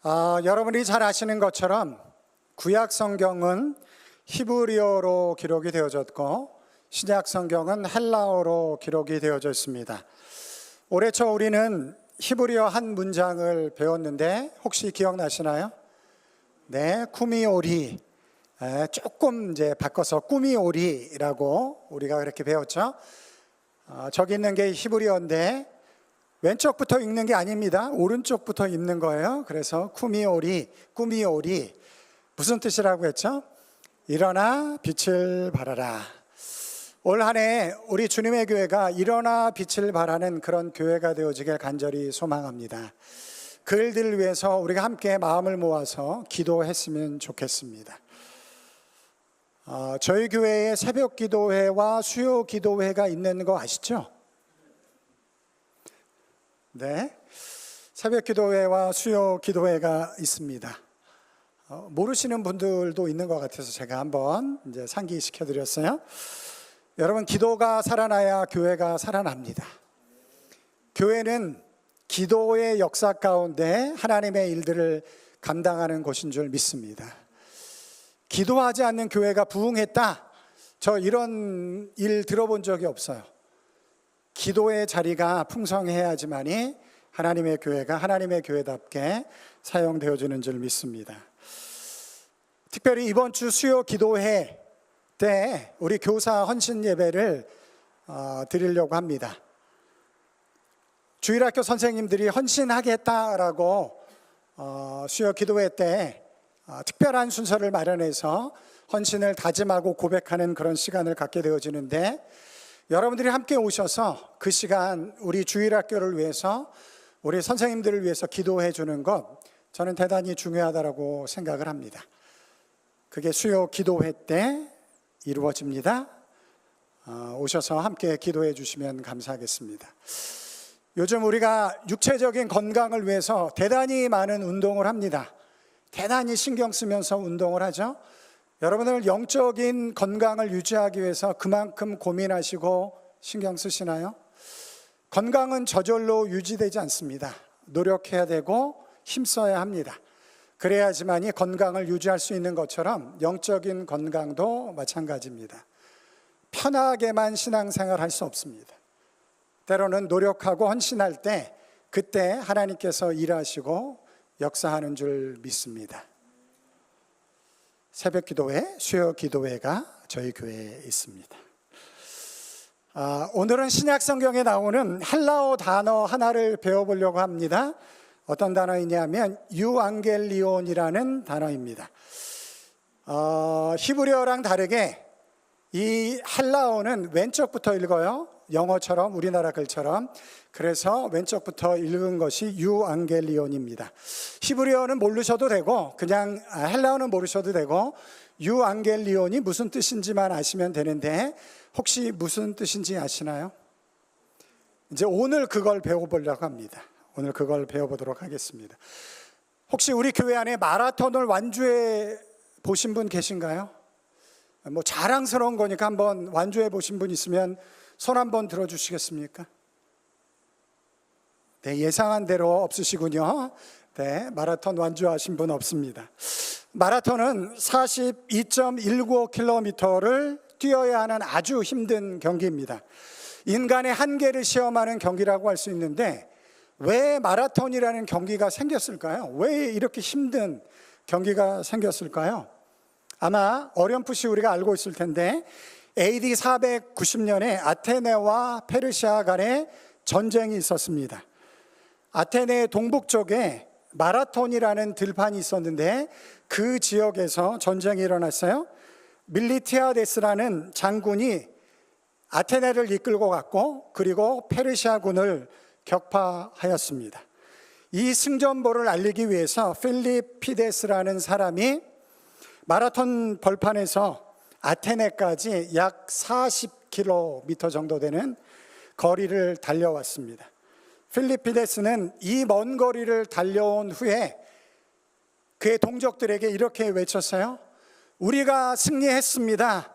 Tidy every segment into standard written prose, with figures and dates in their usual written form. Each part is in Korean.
여러분이 잘 아시는 것처럼 구약 성경은 히브리어로 기록이 되어졌고 신약 성경은 헬라어로 기록이 되어져 있습니다. 올해 초 우리는 히브리어 한 문장을 배웠는데 혹시 기억나시나요? 네, 쿠미오리. 조금 이제 바꿔서 꾸미오리라고 우리가 그렇게 배웠죠. 저기 있는 게 히브리어인데 왼쪽부터 읽는 게 아닙니다. 오른쪽부터 읽는 거예요. 그래서 꾸미오리 무슨 뜻이라고 했죠? 일어나 빛을 발하라. 올 한 해 우리 주님의 교회가 일어나 빛을 발하는 그런 교회가 되어지길 간절히 소망합니다. 그 일들을 위해서 우리가 함께 마음을 모아서 기도했으면 좋겠습니다. 저희 교회에 새벽 기도회와 수요 기도회가 있는 거 아시죠? 네, 새벽 기도회와 수요 기도회가 있습니다. 모르시는 분들도 있는 것 같아서 제가 한번 이제 상기시켜 드렸어요. 여러분, 기도가 살아나야 교회가 살아납니다. 교회는 기도의 역사 가운데 하나님의 일들을 감당하는 곳인 줄 믿습니다. 기도하지 않는 교회가 부흥했다, 저 이런 일 들어본 적이 없어요. 기도의 자리가 풍성해야지만이 하나님의 교회가 하나님의 교회답게 사용되어지는 줄 믿습니다. 특별히 이번 주 수요 기도회 때 우리 교사 헌신 예배를 드리려고 합니다. 주일학교 선생님들이 헌신하겠다라고 수요 기도회 때 특별한 순서를 마련해서 헌신을 다짐하고 고백하는 그런 시간을 갖게 되어지는데, 여러분들이 함께 오셔서 그 시간 우리 주일학교를 위해서 우리 선생님들을 위해서 기도해 주는 것, 저는 대단히 중요하다고 생각을 합니다. 그게 수요 기도회 때 이루어집니다. 오셔서 함께 기도해 주시면 감사하겠습니다. 요즘 우리가 육체적인 건강을 위해서 대단히 많은 운동을 합니다. 대단히 신경 쓰면서 운동을 하죠. 여러분들 영적인 건강을 유지하기 위해서 그만큼 고민하시고 신경 쓰시나요? 건강은 저절로 유지되지 않습니다. 노력해야 되고 힘써야 합니다. 그래야지만이 건강을 유지할 수 있는 것처럼 영적인 건강도 마찬가지입니다. 편하게만 신앙생활 할 수 없습니다. 때로는 노력하고 헌신할 때 그때 하나님께서 일하시고 역사하는 줄 믿습니다. 새벽 기도회, 수요 기도회가 저희 교회에 있습니다. 오늘은 신약 성경에 나오는 헬라어 단어 하나를 배워보려고 합니다. 어떤 단어이냐면 유앙겔리온이라는 단어입니다. 히브리어랑 다르게 이 헬라어는 왼쪽부터 읽어요. 영어처럼, 우리나라 글처럼. 그래서 왼쪽부터 읽은 것이 유앙겔리온입니다. 히브리어는 모르셔도 되고 그냥 헬라어는 모르셔도 되고 유앙겔리온이 무슨 뜻인지만 아시면 되는데, 혹시 무슨 뜻인지 아시나요? 이제 오늘 그걸 배워보려고 합니다. 오늘 그걸 배워보도록 하겠습니다. 혹시 우리 교회 안에 마라톤을 완주해 보신 분 계신가요? 뭐 자랑스러운 거니까 한번 완주해 보신 분 있으면 손 한번 들어주시겠습니까? 네, 예상한 대로 없으시군요. 네, 마라톤 완주하신 분 없습니다. 마라톤은 42.195km를 뛰어야 하는 아주 힘든 경기입니다. 인간의 한계를 시험하는 경기라고 할 수 있는데, 왜 마라톤이라는 경기가 생겼을까요? 왜 이렇게 힘든 경기가 생겼을까요? 아마 어렴풋이 우리가 알고 있을 텐데, AD 490년에 아테네와 페르시아 간에 전쟁이 있었습니다. 아테네 동북쪽에 마라톤이라는 들판이 있었는데 그 지역에서 전쟁이 일어났어요. 밀리티아데스라는 장군이 아테네를 이끌고 갔고, 그리고 페르시아군을 격파하였습니다. 이 승전보를 알리기 위해서 필리피데스라는 사람이 마라톤 벌판에서 아테네까지 약 40km 정도 되는 거리를 달려왔습니다. 필리피데스는 이 먼 거리를 달려온 후에 그의 동족들에게 이렇게 외쳤어요. 우리가 승리했습니다.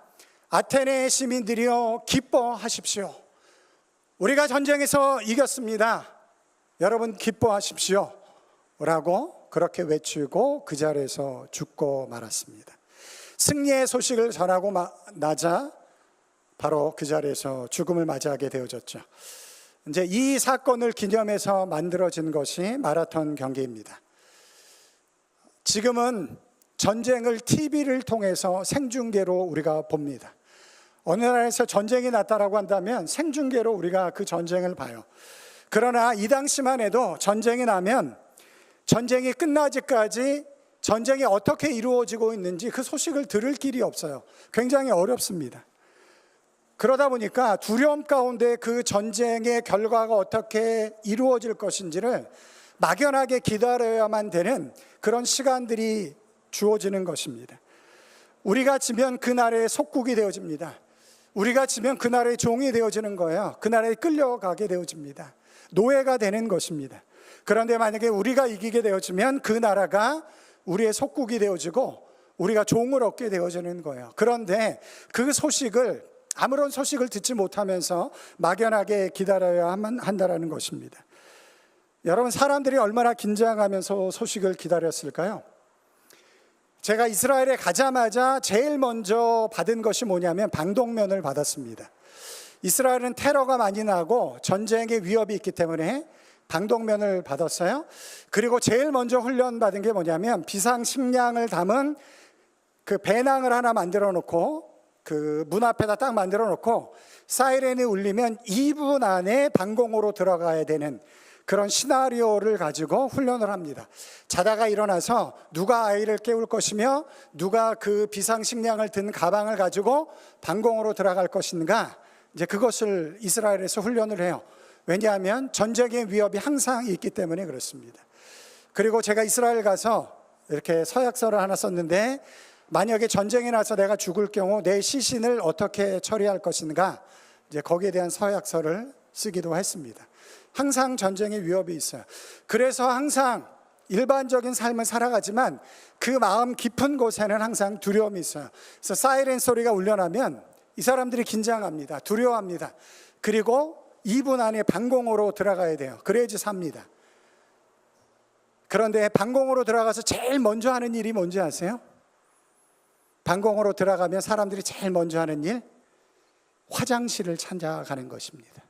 아테네 시민들이여 기뻐하십시오. 우리가 전쟁에서 이겼습니다. 여러분 기뻐하십시오 라고 그렇게 외치고 그 자리에서 죽고 말았습니다. 승리의 소식을 전하고 나자 바로 그 자리에서 죽음을 맞이하게 되어졌죠. 이제 이 사건을 기념해서 만들어진 것이 마라톤 경기입니다. 지금은 전쟁을 TV를 통해서 생중계로 우리가 봅니다. 어느 나라에서 전쟁이 났다라고 한다면 생중계로 우리가 그 전쟁을 봐요. 그러나 이 당시만 해도 전쟁이 나면 전쟁이 끝나기까지 전쟁이 어떻게 이루어지고 있는지 그 소식을 들을 길이 없어요. 굉장히 어렵습니다. 그러다 보니까 두려움 가운데 그 전쟁의 결과가 어떻게 이루어질 것인지를 막연하게 기다려야만 되는 그런 시간들이 주어지는 것입니다. 우리가 지면 그 나라의 속국이 되어집니다. 우리가 지면 그 나라의 종이 되어지는 거예요. 그 나라에 끌려가게 되어집니다. 노예가 되는 것입니다. 그런데 만약에 우리가 이기게 되어지면 그 나라가 우리의 속국이 되어지고 우리가 종을 얻게 되어지는 거예요. 그런데 그 소식을 아무런 소식을 듣지 못하면서 막연하게 기다려야 한다는 것입니다. 여러분, 사람들이 얼마나 긴장하면서 소식을 기다렸을까요? 제가 이스라엘에 가자마자 제일 먼저 받은 것이 뭐냐면 방독면을 받았습니다. 이스라엘은 테러가 많이 나고 전쟁의 위협이 있기 때문에 방독면을 받았어요. 그리고 제일 먼저 훈련받은 게 뭐냐면 비상식량을 담은 그 배낭을 하나 만들어 놓고 그 문 앞에다 딱 만들어 놓고 사이렌이 울리면 2분 안에 방공호로 들어가야 되는 그런 시나리오를 가지고 훈련을 합니다. 자다가 일어나서 누가 아이를 깨울 것이며 누가 그 비상식량을 든 가방을 가지고 방공호로 들어갈 것인가, 이제 그것을 이스라엘에서 훈련을 해요. 왜냐하면 전쟁의 위협이 항상 있기 때문에 그렇습니다. 그리고 제가 이스라엘 가서 이렇게 서약서를 하나 썼는데, 만약에 전쟁이 나서 내가 죽을 경우 내 시신을 어떻게 처리할 것인가, 이제 거기에 대한 서약서를 쓰기도 했습니다. 항상 전쟁의 위협이 있어요. 그래서 항상 일반적인 삶을 살아가지만 그 마음 깊은 곳에는 항상 두려움이 있어요. 그래서 사이렌 소리가 울려나면 이 사람들이 긴장합니다. 두려워합니다. 그리고 2분 안에 방공호로 들어가야 돼요. 그래야지 삽니다. 그런데 방공호로 들어가서 제일 먼저 하는 일이 뭔지 아세요? 방공호로 들어가면 사람들이 제일 먼저 하는 일, 화장실을 찾아가는 것입니다.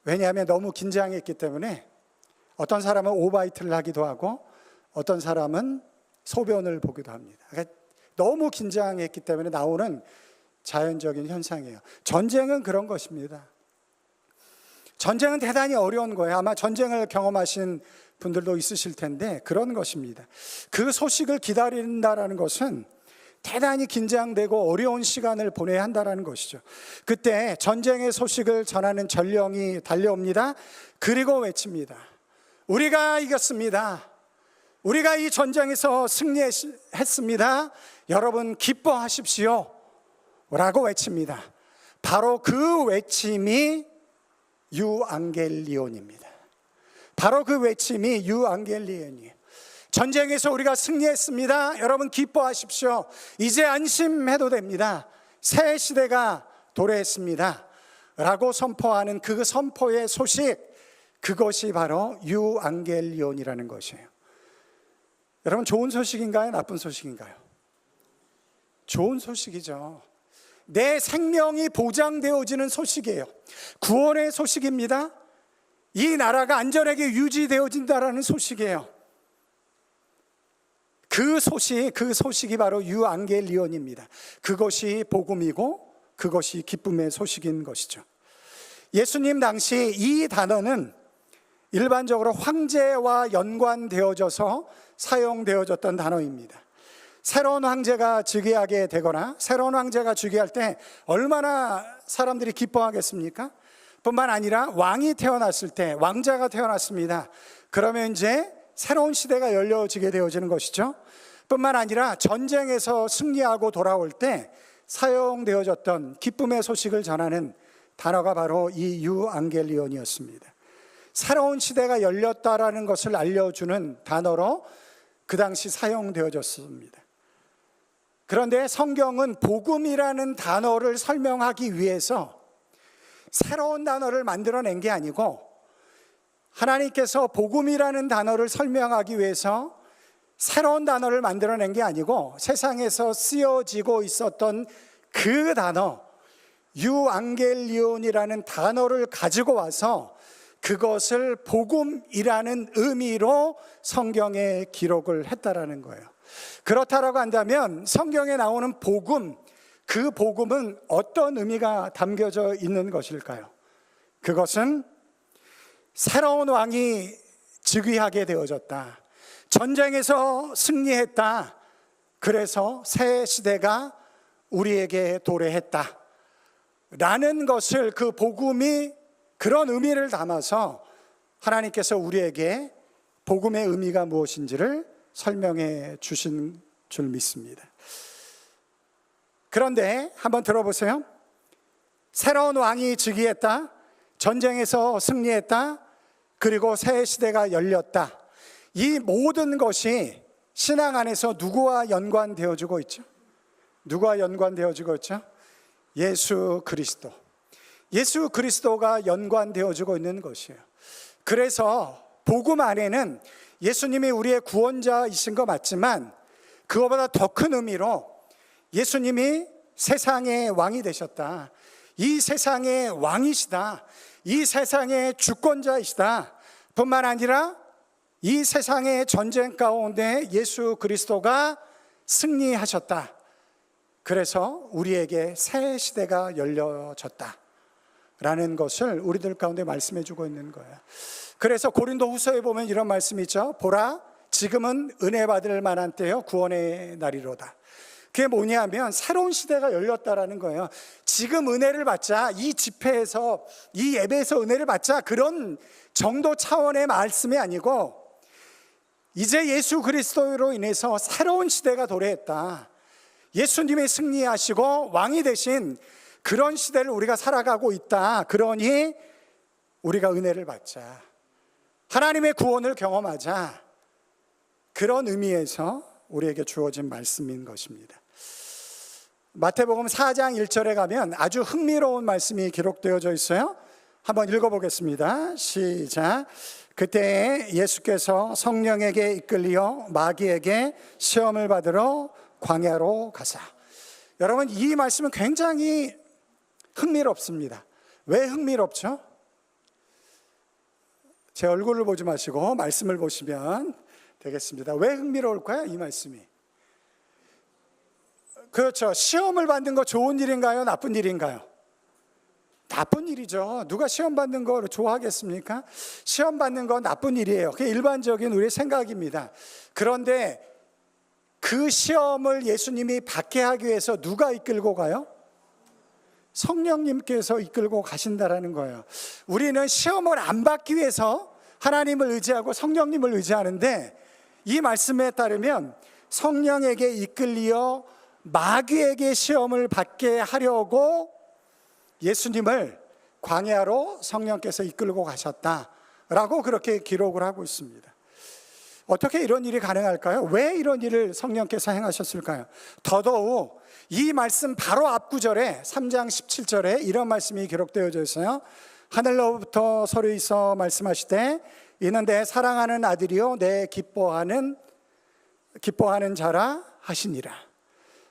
왜냐하면 너무 긴장했기 때문에 어떤 사람은 오바이트를 하기도 하고 어떤 사람은 소변을 보기도 합니다. 그러니까 너무 긴장했기 때문에 나오는 자연적인 현상이에요. 전쟁은 그런 것입니다. 전쟁은 대단히 어려운 거예요. 아마 전쟁을 경험하신 분들도 있으실 텐데 그런 것입니다. 그 소식을 기다린다는 것은 대단히 긴장되고 어려운 시간을 보내야 한다는 것이죠. 그때 전쟁의 소식을 전하는 전령이 달려옵니다. 그리고 외칩니다. 우리가 이겼습니다. 우리가 이 전쟁에서 승리했습니다. 여러분 기뻐하십시오 라고 외칩니다. 바로 그 외침이 유앙겔리온입니다. 바로 그 외침이 유앙겔리온이에요. 전쟁에서 우리가 승리했습니다. 여러분 기뻐하십시오. 이제 안심해도 됩니다. 새 시대가 도래했습니다 라고 선포하는 그 선포의 소식, 그것이 바로 유앙겔리온이라는 것이에요. 여러분, 좋은 소식인가요? 나쁜 소식인가요? 좋은 소식이죠. 내 생명이 보장되어지는 소식이에요. 구원의 소식입니다. 이 나라가 안전하게 유지되어진다라는 소식이에요. 그 소식이 바로 유앙겔리온입니다. 그것이 복음이고 그것이 기쁨의 소식인 것이죠. 예수님 당시 이 단어는 일반적으로 황제와 연관되어져서 사용되어졌던 단어입니다. 새로운 황제가 즉위하게 되거나 새로운 황제가 즉위할 때 얼마나 사람들이 기뻐하겠습니까? 뿐만 아니라 왕이 태어났을 때, 왕자가 태어났습니다. 그러면 이제 새로운 시대가 열려지게 되어지는 것이죠. 뿐만 아니라 전쟁에서 승리하고 돌아올 때 사용되어졌던 기쁨의 소식을 전하는 단어가 바로 이 유앙겔리온이었습니다. 새로운 시대가 열렸다라는 것을 알려주는 단어로 그 당시 사용되어졌습니다. 그런데 성경은 복음이라는 단어를 설명하기 위해서 새로운 단어를 만들어낸 게 아니고 하나님께서 복음이라는 단어를 설명하기 위해서 새로운 단어를 만들어낸 게 아니고 세상에서 쓰여지고 있었던 그 단어, 유앙겔리온이라는 단어를 가지고 와서 그것을 복음이라는 의미로 성경에 기록을 했다라는 거예요. 그렇다라고 한다면 성경에 나오는 복음, 그 복음은 어떤 의미가 담겨져 있는 것일까요? 그것은 새로운 왕이 즉위하게 되어졌다. 전쟁에서 승리했다. 그래서 새 시대가 우리에게 도래했다. 라는 것을 그 복음이 그런 의미를 담아서 하나님께서 우리에게 복음의 의미가 무엇인지를 설명해 주신 줄 믿습니다. 그런데 한번 들어보세요. 새로운 왕이 즉위했다. 전쟁에서 승리했다. 그리고 새 시대가 열렸다. 이 모든 것이 신앙 안에서 누구와 연관되어지고 있죠? 누구와 연관되어지고 있죠? 예수 그리스도. 예수 그리스도가 연관되어지고 있는 것이에요. 그래서 복음 안에는 예수님이 우리의 구원자이신 거 맞지만 그거보다 더 큰 의미로 예수님이 세상의 왕이 되셨다. 이 세상의 왕이시다. 이 세상의 주권자이시다. 뿐만 아니라 이 세상의 전쟁 가운데 예수 그리스도가 승리하셨다. 그래서 우리에게 새 시대가 열려졌다 라는 것을 우리들 가운데 말씀해 주고 있는 거예요. 그래서 고린도 후서에 보면 이런 말씀이 있죠. 보라, 지금은 은혜 받을 만한 때요 구원의 날이로다. 그게 뭐냐면 새로운 시대가 열렸다라는 거예요. 지금 은혜를 받자, 이 집회에서, 이 예배에서 은혜를 받자, 그런 정도 차원의 말씀이 아니고 이제 예수 그리스도로 인해서 새로운 시대가 도래했다. 예수님이 승리하시고 왕이 되신 그런 시대를 우리가 살아가고 있다. 그러니 우리가 은혜를 받자, 하나님의 구원을 경험하자, 그런 의미에서 우리에게 주어진 말씀인 것입니다. 마태복음 4장 1절에 가면 아주 흥미로운 말씀이 기록되어져 있어요. 한번 읽어보겠습니다. 시작. 그때 예수께서 성령에게 이끌리어 마귀에게 시험을 받으러 광야로 가사. 여러분, 이 말씀은 굉장히 흥미롭습니다. 왜 흥미롭죠? 제 얼굴을 보지 마시고 말씀을 보시면 되겠습니다. 왜 흥미로울까요? 이 말씀이. 그렇죠. 시험을 받는 거 좋은 일인가요? 나쁜 일인가요? 나쁜 일이죠. 누가 시험 받는 걸 좋아하겠습니까? 시험 받는 건 나쁜 일이에요. 그게 일반적인 우리의 생각입니다. 그런데 그 시험을 예수님이 받게 하기 위해서 누가 이끌고 가요? 성령님께서 이끌고 가신다라는 거예요. 우리는 시험을 안 받기 위해서 하나님을 의지하고 성령님을 의지하는데, 이 말씀에 따르면 성령에게 이끌리어 마귀에게 시험을 받게 하려고 예수님을 광야로 성령께서 이끌고 가셨다라고 그렇게 기록을 하고 있습니다. 어떻게 이런 일이 가능할까요? 왜 이런 일을 성령께서 행하셨을까요? 더더욱 이 말씀 바로 앞구절에 3장 17절에 이런 말씀이 기록되어져 있어요. 하늘로부터 소리서 말씀하시되 이는 내 사랑하는 아들이요 내 기뻐하는 자라 하시니라.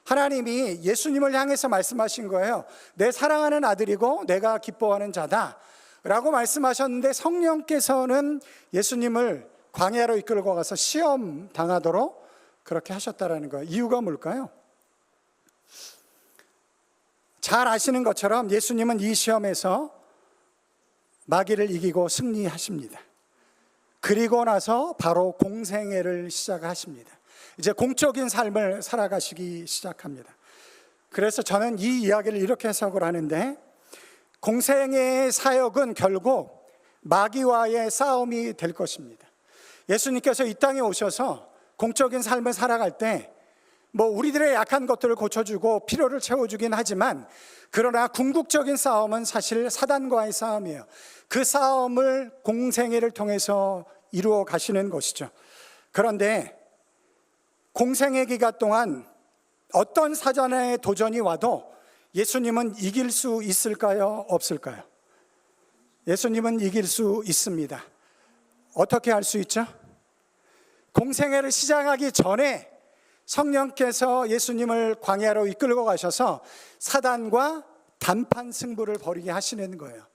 하나님이 예수님을 향해서 말씀하신 거예요. 내 사랑하는 아들이고 내가 기뻐하는 자다 라고 말씀하셨는데, 성령께서는 예수님을 광야로 이끌고 가서 시험 당하도록 그렇게 하셨다라는 거예요. 이유가 뭘까요? 잘 아시는 것처럼 예수님은 이 시험에서 마귀를 이기고 승리하십니다. 그리고 나서 바로 공생애를 시작하십니다. 이제 공적인 삶을 살아가시기 시작합니다. 그래서 저는 이 이야기를 이렇게 해석을 하는데, 공생애의 사역은 결국 마귀와의 싸움이 될 것입니다. 예수님께서 이 땅에 오셔서 공적인 삶을 살아갈 때 우리들의 약한 것들을 고쳐주고 필요를 채워주긴 하지만, 그러나 궁극적인 싸움은 사실 사단과의 싸움이에요. 그 싸움을 공생애를 통해서 이루어 가시는 것이죠. 그런데 공생애 기간 동안 어떤 사전의 도전이 와도 예수님은 이길 수 있을까요? 없을까요? 예수님은 이길 수 있습니다. 어떻게 할 수 있죠? 공생애를 시작하기 전에 성령께서 예수님을 광야로 이끌고 가셔서 사단과 단판 승부를 벌이게 하시는 거예요.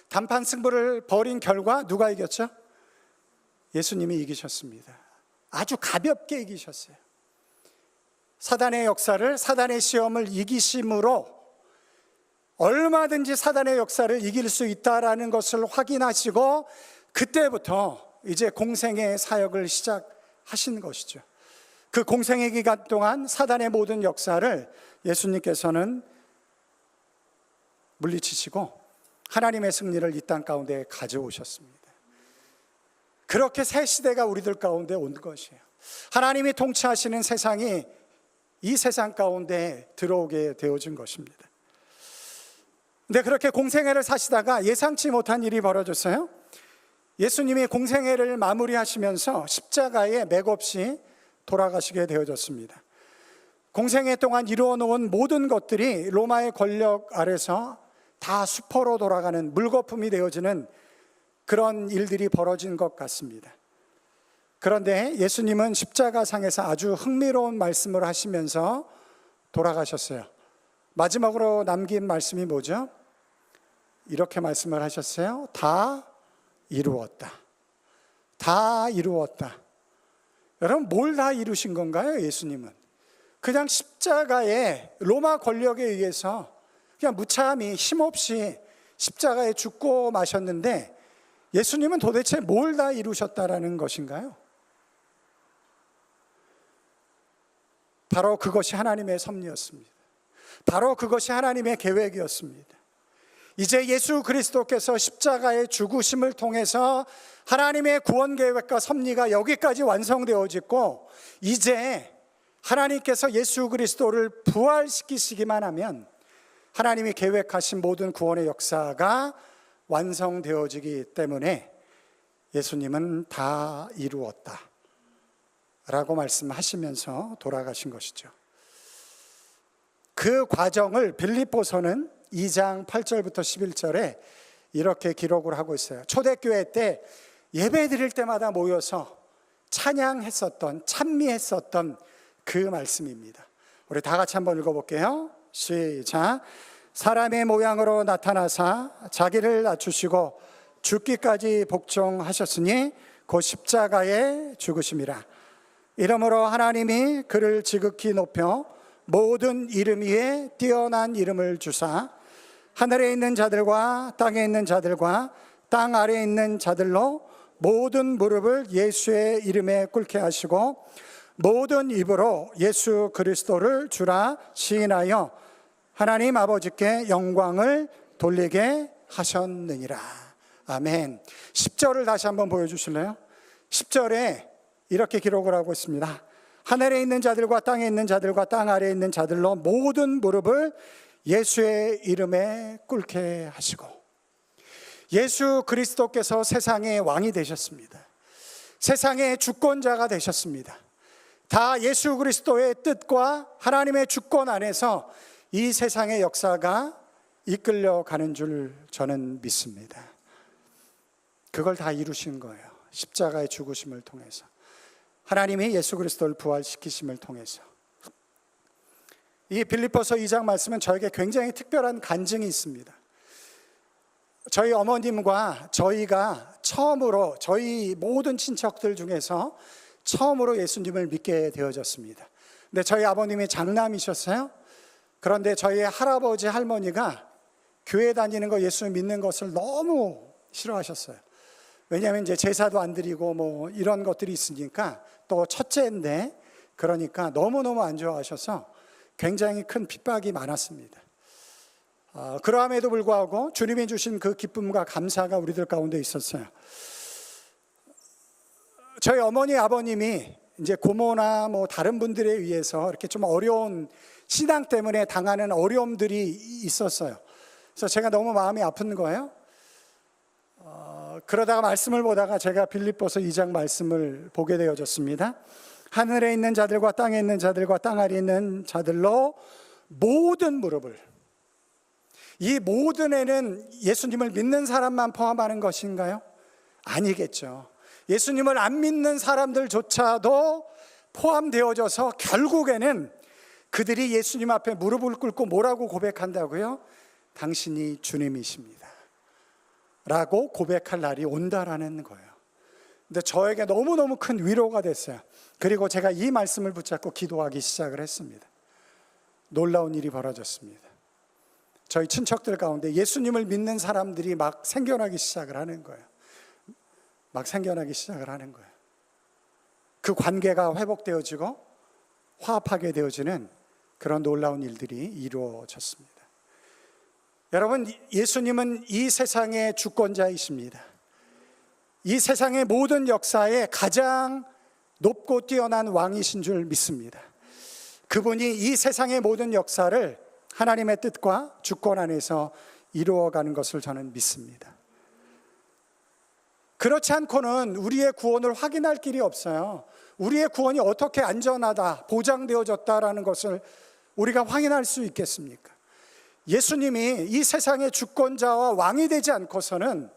단판 승부를 벌인 결과 누가 이겼죠? 예수님이 이기셨습니다. 아주 가볍게 이기셨어요. 사단의 역사를, 사단의 시험을 이기심으로 얼마든지 사단의 역사를 이길 수 있다라는 것을 확인하시고 그때부터 이제 공생의 사역을 시작하신 것이죠. 그 공생의 기간 동안 사단의 모든 역사를 예수님께서는 물리치시고 하나님의 승리를 이 땅 가운데 가져오셨습니다. 그렇게 새 시대가 우리들 가운데 온 것이에요. 하나님이 통치하시는 세상이 이 세상 가운데 들어오게 되어진 것입니다. 근데 그렇게 공생애를 사시다가 예상치 못한 일이 벌어졌어요. 예수님이 공생애를 마무리하시면서 십자가에 맥없이 돌아가시게 되어졌습니다. 공생애 동안 이루어 놓은 모든 것들이 로마의 권력 아래서 다 수포로 돌아가는 물거품이 되어지는 그런 일들이 벌어진 것 같습니다. 그런데 예수님은 십자가상에서 아주 흥미로운 말씀을 하시면서 돌아가셨어요. 마지막으로 남긴 말씀이 뭐죠? 이렇게 말씀을 하셨어요. 다 이루었다. 다 이루었다. 여러분, 뭘 다 이루신 건가요? 예수님은 그냥 십자가에 로마 권력에 의해서 그냥 무참히 힘없이 십자가에 죽고 마셨는데 예수님은 도대체 뭘 다 이루셨다라는 것인가요? 바로 그것이 하나님의 섭리였습니다. 바로 그것이 하나님의 계획이었습니다. 이제 예수 그리스도께서 십자가의 죽으심을 통해서 하나님의 구원 계획과 섭리가 여기까지 완성되어지고 이제 하나님께서 예수 그리스도를 부활시키시기만 하면 하나님이 계획하신 모든 구원의 역사가 완성되어지기 때문에 예수님은 다 이루었다 라고 말씀하시면서 돌아가신 것이죠. 그 과정을 빌립보서는 2장 8절부터 11절에 이렇게 기록을 하고 있어요. 초대교회 때 예배 드릴 때마다 모여서 찬양했었던, 찬미했었던 그 말씀입니다. 우리 다 같이 한번 읽어볼게요. 시작. 사람의 모양으로 나타나사 자기를 낮추시고 죽기까지 복종하셨으니 곧 십자가에 죽으심이라. 이러므로 하나님이 그를 지극히 높여 모든 이름 위에 뛰어난 이름을 주사 하늘에 있는 자들과 땅에 있는 자들과 땅 아래에 있는 자들로 모든 무릎을 예수의 이름에 꿇게 하시고 모든 입으로 예수 그리스도를 주라 시인하여 하나님 아버지께 영광을 돌리게 하셨느니라. 아멘. 10절을 다시 한번 보여주실래요? 10절에 이렇게 기록을 하고 있습니다. 하늘에 있는 자들과 땅에 있는 자들과 땅 아래에 있는 자들로 모든 무릎을 예수의 이름에 꿇게 하시고, 예수 그리스도께서 세상의 왕이 되셨습니다. 세상의 주권자가 되셨습니다. 다 예수 그리스도의 뜻과 하나님의 주권 안에서 이 세상의 역사가 이끌려가는 줄 저는 믿습니다. 그걸 다 이루신 거예요. 십자가의 죽으심을 통해서, 하나님이 예수 그리스도를 부활시키심을 통해서. 이 빌립보서 2장 말씀은 저에게 굉장히 특별한 간증이 있습니다. 저희 어머님과 저희가 처음으로, 저희 모든 친척들 중에서 처음으로 예수님을 믿게 되어졌습니다. 근데 저희 아버님이 장남이셨어요. 그런데 저희 할아버지 할머니가 교회 다니는 거, 예수 믿는 것을 너무 싫어하셨어요. 왜냐하면 이제 제사도 안 드리고 뭐 이런 것들이 있으니까, 또 첫째인데 그러니까 너무너무 안 좋아하셔서 굉장히 큰 핍박이 많았습니다. 그러함에도 불구하고 주님이 주신 그 기쁨과 감사가 우리들 가운데 있었어요. 저희 어머니 아버님이 이제 고모나 뭐 다른 분들에 의해서 이렇게 좀 어려운 신앙 때문에 당하는 어려움들이 있었어요. 그래서 제가 너무 마음이 아픈 거예요. 그러다가 말씀을 보다가 제가 빌립보서 2장 말씀을 보게 되어졌습니다. 하늘에 있는 자들과 땅에 있는 자들과 땅 아래에 있는 자들로 모든 무릎을, 이 모든에는 예수님을 믿는 사람만 포함하는 것인가요? 아니겠죠. 예수님을 안 믿는 사람들조차도 포함되어져서 결국에는 그들이 예수님 앞에 무릎을 꿇고 뭐라고 고백한다고요? 당신이 주님이십니다 라고 고백할 날이 온다라는 거예요. 근데 저에게 너무너무 큰 위로가 됐어요. 그리고 제가 이 말씀을 붙잡고 기도하기 시작을 했습니다. 놀라운 일이 벌어졌습니다. 저희 친척들 가운데 예수님을 믿는 사람들이 막 생겨나기 시작을 하는 거예요. 막 생겨나기 시작을 하는 거예요. 그 관계가 회복되어지고 화합하게 되어지는 그런 놀라운 일들이 이루어졌습니다. 여러분, 예수님은 이 세상의 주권자이십니다. 이 세상의 모든 역사에 가장 높고 뛰어난 왕이신 줄 믿습니다. 그분이 이 세상의 모든 역사를 하나님의 뜻과 주권 안에서 이루어가는 것을 저는 믿습니다. 그렇지 않고는 우리의 구원을 확인할 길이 없어요. 우리의 구원이 어떻게 안전하다, 보장되어졌다라는 것을 우리가 확인할 수 있겠습니까? 예수님이 이 세상의 주권자와 왕이 되지 않고서는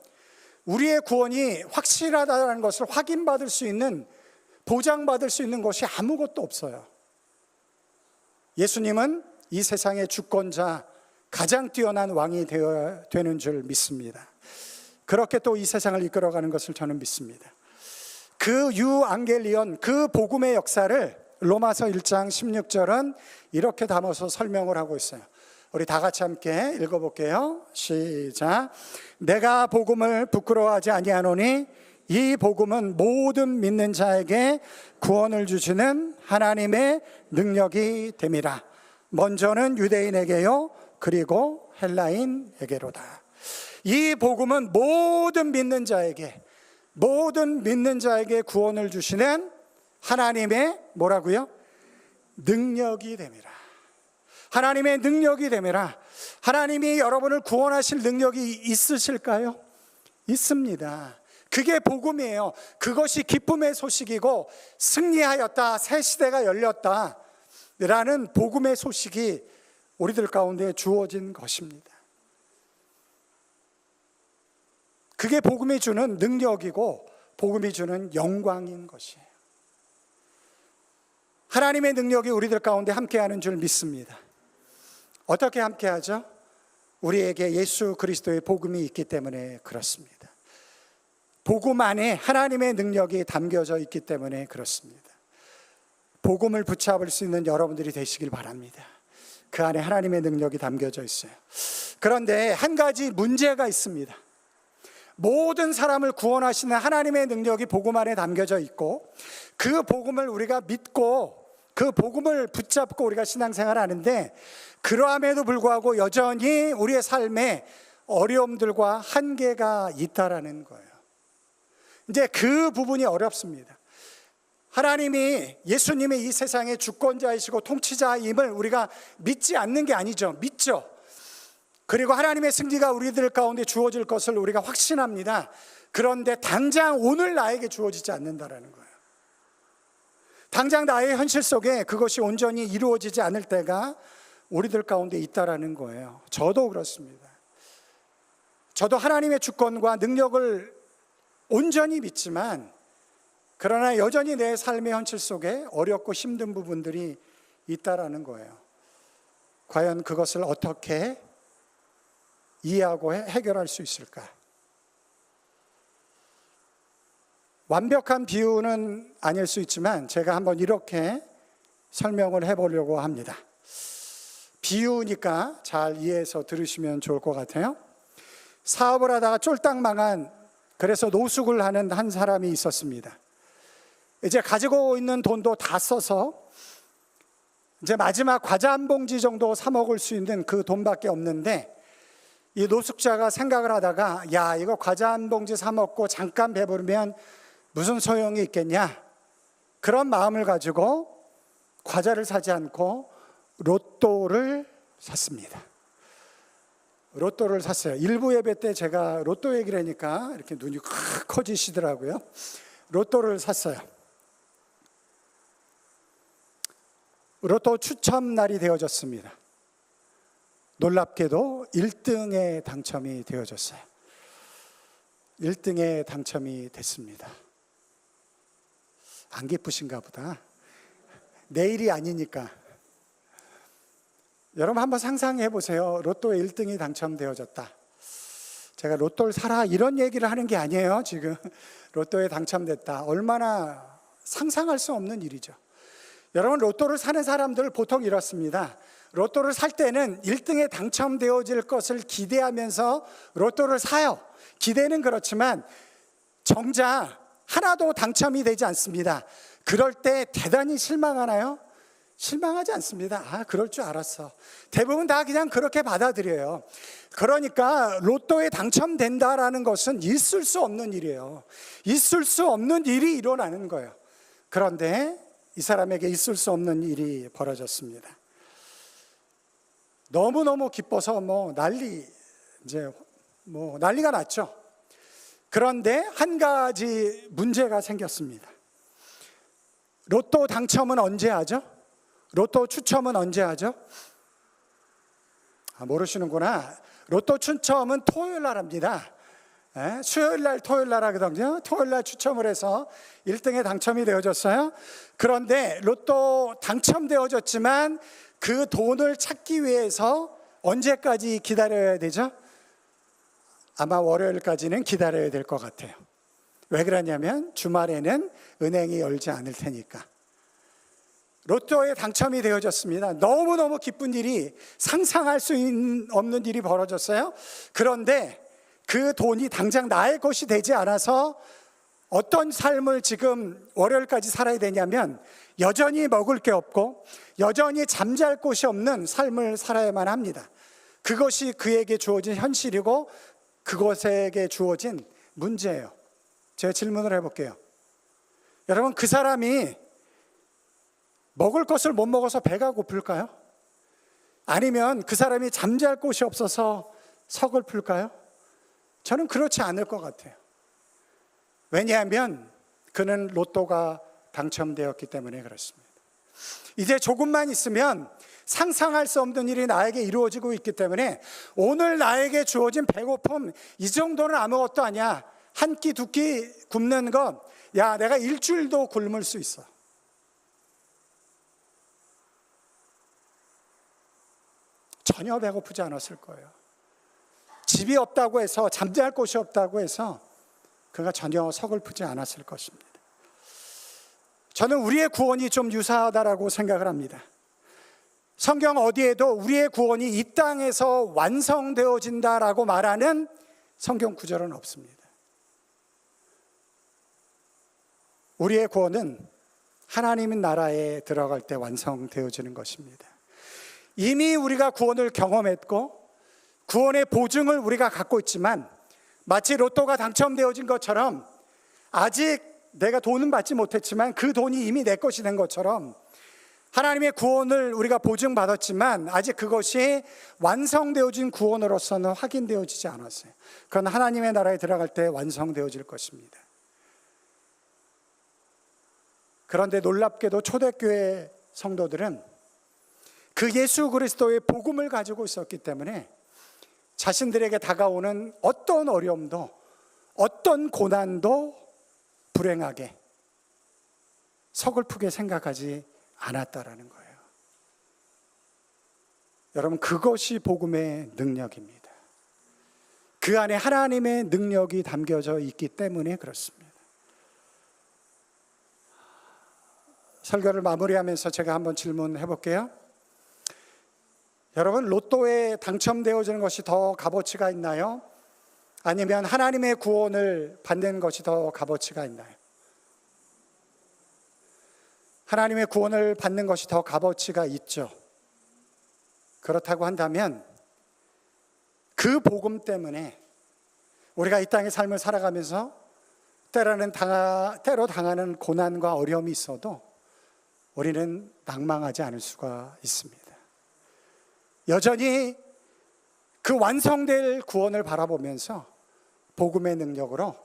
우리의 구원이 확실하다는 것을 확인받을 수 있는, 보장받을 수 있는 것이 아무것도 없어요. 예수님은 이 세상의 주권자, 가장 뛰어난 왕이 되는 줄 믿습니다. 그렇게 또 이 세상을 이끌어가는 것을 저는 믿습니다. 그 유앙겔리온, 그 복음의 역사를 로마서 1장 16절은 이렇게 담아서 설명을 하고 있어요. 우리 다 같이 함께 읽어볼게요. 시작. 내가 복음을 부끄러워하지 아니하노니 이 복음은 모든 믿는 자에게 구원을 주시는 하나님의 능력이 됨이라. 먼저는 유대인에게요, 그리고 헬라인에게로다. 이 복음은 모든 믿는 자에게 구원을 주시는 하나님의 뭐라고요? 능력이 됨이라. 하나님의 능력이 됨이라. 하나님이 여러분을 구원하실 능력이 있으실까요? 있습니다. 그게 복음이에요. 그것이 기쁨의 소식이고, 승리하였다, 새 시대가 열렸다 라는 복음의 소식이 우리들 가운데 주어진 것입니다. 그게 복음이 주는 능력이고 복음이 주는 영광인 것이에요. 하나님의 능력이 우리들 가운데 함께하는 줄 믿습니다. 어떻게 함께하죠? 우리에게 예수 그리스도의 복음이 있기 때문에 그렇습니다. 복음 안에 하나님의 능력이 담겨져 있기 때문에 그렇습니다. 복음을 붙잡을 수 있는 여러분들이 되시길 바랍니다. 그 안에 하나님의 능력이 담겨져 있어요. 그런데 한 가지 문제가 있습니다. 모든 사람을 구원하시는 하나님의 능력이 복음 안에 담겨져 있고, 그 복음을 우리가 믿고 그 복음을 붙잡고 우리가 신앙생활을 하는데, 그러함에도 불구하고 여전히 우리의 삶에 어려움들과 한계가 있다라는 거예요. 이제 그 부분이 어렵습니다. 하나님이, 예수님이 이 세상의 주권자이시고 통치자임을 우리가 믿지 않는 게 아니죠. 믿죠. 그리고 하나님의 승리가 우리들 가운데 주어질 것을 우리가 확신합니다. 그런데 당장 오늘 나에게 주어지지 않는다라는 거예요. 당장 나의 현실 속에 그것이 온전히 이루어지지 않을 때가 우리들 가운데 있다라는 거예요. 저도 그렇습니다. 저도 하나님의 주권과 능력을 온전히 믿지만, 그러나 여전히 내 삶의 현실 속에 어렵고 힘든 부분들이 있다라는 거예요. 과연 그것을 어떻게 이해하고 해결할 수 있을까? 완벽한 비유는 아닐 수 있지만 제가 한번 이렇게 설명을 해보려고 합니다. 비유니까 잘 이해해서 들으시면 좋을 것 같아요. 사업을 하다가 쫄딱 망한, 그래서 노숙을 하는 한 사람이 있었습니다. 이제 가지고 있는 돈도 다 써서 이제 마지막 과자 한 봉지 정도 사 먹을 수 있는 그 돈밖에 없는데, 이 노숙자가 생각을 하다가, 야, 이거 과자 한 봉지 사 먹고 잠깐 배부르면 무슨 소용이 있겠냐, 그런 마음을 가지고 과자를 사지 않고 로또를 샀습니다. 로또를 샀어요. 일부 예배 때 제가 로또 얘기를 하니까 이렇게 눈이 확 커지시더라고요. 로또를 샀어요. 로또 추첨 날이 되어졌습니다. 놀랍게도 1등에 당첨이 되어졌어요. 1등에 당첨이 됐습니다. 안 기쁘신가 보다. 내일이 아니니까. 여러분 한번 상상해 보세요. 로또에 1등이 당첨되어졌다. 제가 로또를 사라 이런 얘기를 하는 게 아니에요. 지금 로또에 당첨됐다. 얼마나 상상할 수 없는 일이죠. 여러분 로또를 사는 사람들 보통 이렇습니다. 로또를 살 때는 1등에 당첨되어질 것을 기대하면서 로또를 사요. 기대는 그렇지만 정작 하나도 당첨이 되지 않습니다. 그럴 때 대단히 실망하나요? 실망하지 않습니다. 아, 그럴 줄 알았어. 대부분 다 그냥 그렇게 받아들여요. 그러니까 로또에 당첨된다라는 것은 있을 수 없는 일이에요. 있을 수 없는 일이 일어나는 거예요. 그런데 이 사람에게 있을 수 없는 일이 벌어졌습니다. 너무너무 기뻐서 난리가 났죠. 그런데 한 가지 문제가 생겼습니다. 로또 당첨은 언제 하죠? 로또 추첨은 언제 하죠? 모르시는구나. 로또 추첨은 토요일 날 합니다. 수요일 날, 토요일 날 하거든요. 토요일 날 추첨을 해서 1등에 당첨이 되어졌어요. 그런데 로또 당첨되어졌지만 그 돈을 찾기 위해서 언제까지 기다려야 되죠? 아마 월요일까지는 기다려야 될 것 같아요. 왜 그러냐면 주말에는 은행이 열지 않을 테니까. 로또에 당첨이 되어졌습니다. 너무너무 기쁜 일이, 상상할 수 없는 일이 벌어졌어요. 그런데 그 돈이 당장 나의 것이 되지 않아서 어떤 삶을 지금 월요일까지 살아야 되냐면 여전히 먹을 게 없고 여전히 잠잘 곳이 없는 삶을 살아야만 합니다. 그것이 그에게 주어진 현실이고 그것에게 주어진 문제예요. 제가 질문을 해볼게요. 여러분, 그 사람이 먹을 것을 못 먹어서 배가 고플까요? 아니면 그 사람이 잠잘 곳이 없어서 서글플까요? 저는 그렇지 않을 것 같아요. 왜냐하면 그는 로또가 당첨되었기 때문에 그렇습니다. 이제 조금만 있으면 상상할 수 없는 일이 나에게 이루어지고 있기 때문에 오늘 나에게 주어진 배고픔, 이 정도는 아무것도 아니야. 한 끼, 두 끼 굶는 건, 야, 내가 일주일도 굶을 수 있어. 전혀 배고프지 않았을 거예요. 집이 없다고 해서, 잠잘 곳이 없다고 해서 그가 전혀 서글프지 않았을 것입니다. 저는 우리의 구원이 좀 유사하다라고 생각을 합니다. 성경 어디에도 우리의 구원이 이 땅에서 완성되어진다라고 말하는 성경 구절은 없습니다. 우리의 구원은 하나님의 나라에 들어갈 때 완성되어지는 것입니다. 이미 우리가 구원을 경험했고 구원의 보증을 우리가 갖고 있지만 마치 로또가 당첨되어진 것처럼 아직 내가 돈은 받지 못했지만 그 돈이 이미 내 것이 된 것처럼 하나님의 구원을 우리가 보증받았지만 아직 그것이 완성되어진 구원으로서는 확인되어지지 않았어요. 그건 하나님의 나라에 들어갈 때 완성되어질 것입니다. 그런데 놀랍게도 초대교회 성도들은 그 예수 그리스도의 복음을 가지고 있었기 때문에 자신들에게 다가오는 어떤 어려움도 어떤 고난도 불행하게 서글프게 생각하지 않았다라는 거예요. 여러분, 그것이 복음의 능력입니다. 그 안에 하나님의 능력이 담겨져 있기 때문에 그렇습니다. 설교를 마무리하면서 제가 한번 질문해 볼게요. 여러분, 로또에 당첨되어지는 것이 더 값어치가 있나요? 아니면 하나님의 구원을 받는 것이 더 값어치가 있나요? 하나님의 구원을 받는 것이 더 값어치가 있죠. 그렇다고 한다면 그 복음 때문에 우리가 이 땅의 삶을 살아가면서 때로 당하는 고난과 어려움이 있어도 우리는 낭망하지 않을 수가 있습니다. 여전히 그 완성될 구원을 바라보면서 복음의 능력으로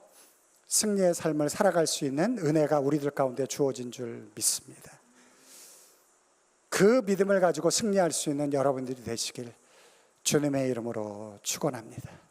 승리의 삶을 살아갈 수 있는 은혜가 우리들 가운데 주어진 줄 믿습니다. 그 믿음을 가지고 승리할 수 있는 여러분들이 되시길 주님의 이름으로 축원합니다.